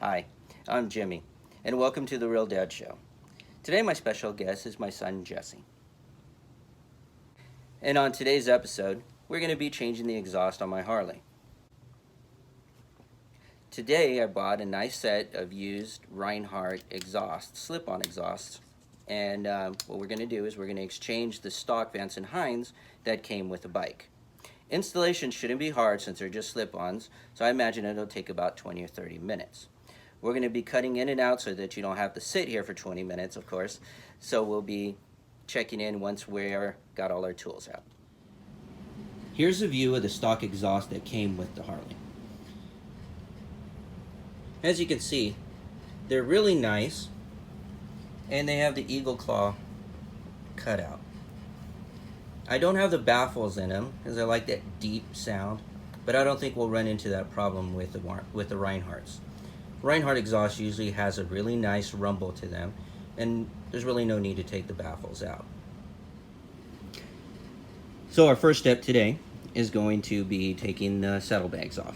Hi, I'm Jimmy, and welcome to The Real Dad Show. Today my special guest is my son Jesse. And on today's episode, we're going to be changing the exhaust on my Harley. Today I bought a nice set of used Rinehart exhausts, slip-on exhausts, and what we're going to do is we're going to exchange the stock Vance and Hines that came with the bike. Installation shouldn't be hard since they're just slip-ons, so I imagine it'll take about 20 or 30 minutes. We're going to be cutting in and out so that you don't have to sit here for 20 minutes, of course. So we'll be checking in once we're got all our tools out. Here's a view of the stock exhaust that came with the Harley. As you can see, they're really nice, and they have the eagle claw cutout. I don't have the baffles in them because I like that deep sound, but I don't think we'll run into that problem with the Rineharts. Rinehart exhaust usually has a really nice rumble to them, and there's really no need to take the baffles out. So our first step today is going to be taking the saddlebags off.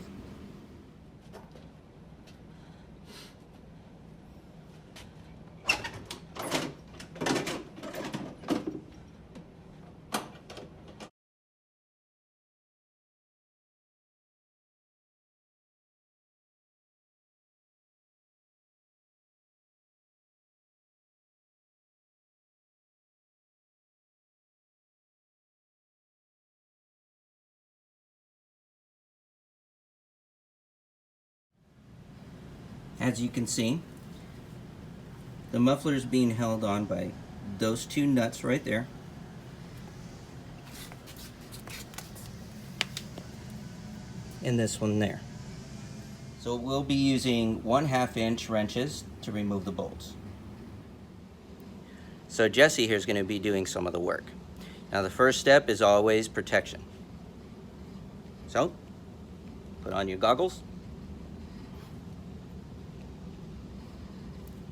As you can see, the muffler is being held on by those two nuts right there. And this one there. So we'll be using 1/2 inch wrenches to remove the bolts. So Jesse here is going to be doing some of the work. Now the first step is always protection. So, put on your goggles.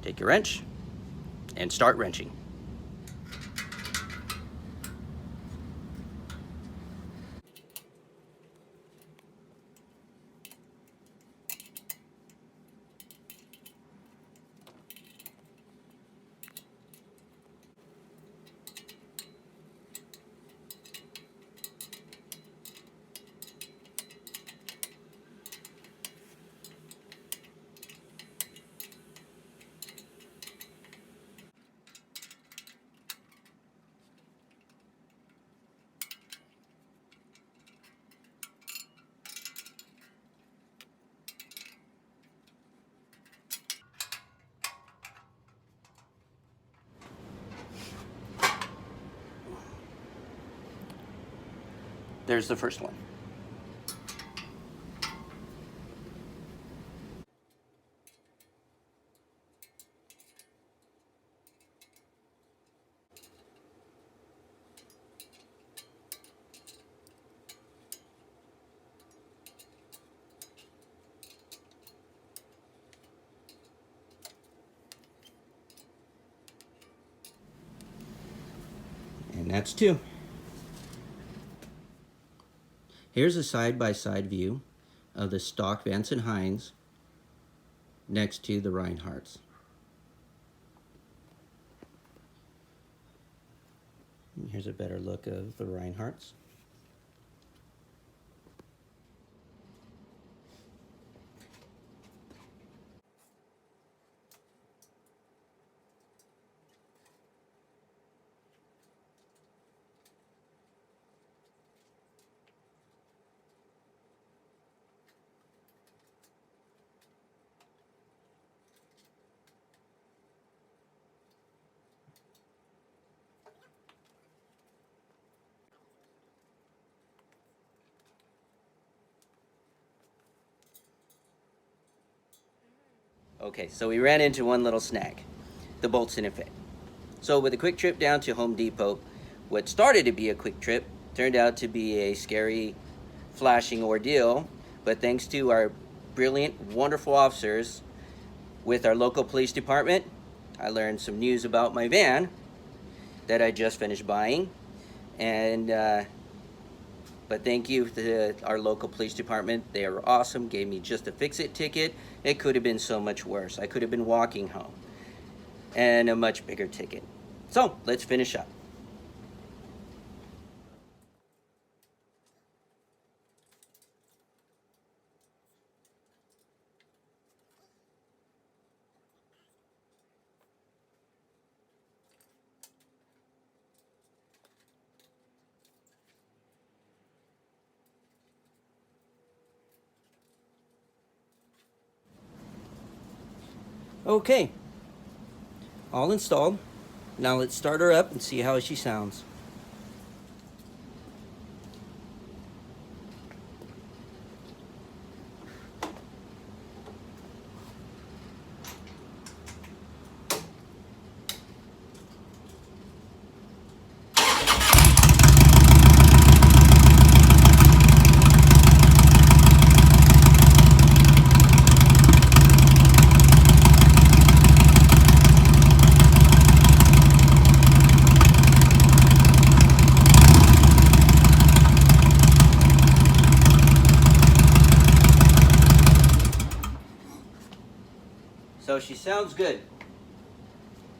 Take your wrench and start wrenching. There's the first one. And that's 2. Here's a side-by-side view of the stock Vance and Hines next to the Rineharts. And here's a better look of the Rineharts. Okay, so we ran into one little snag. The bolts didn't fit. So with a quick trip down to Home Depot, what started to be a quick trip turned out to be a scary, flashing ordeal. But thanks to our brilliant, wonderful officers with our local police department, I learned some news about my van that I just finished buying. And But thank you to our local police department. They are awesome. Gave me just a fix-it ticket. It could have been so much worse. I could have been walking home. And a much bigger ticket. So, let's finish up. Okay, all installed. Now let's start her up and see how she sounds. So she sounds good.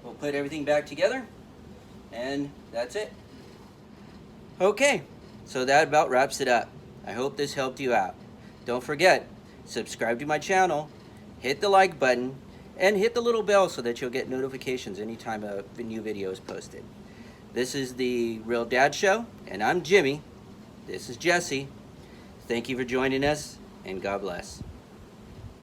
We'll put everything back together, and that's it. Okay, so that about wraps it up. I hope this helped you out. Don't forget, subscribe to my channel, hit the like button, and hit the little bell so that you'll get notifications anytime a new video is posted. This is the Real Dad Show, and I'm Jimmy. This is Jesse. Thank you for joining us, and God bless.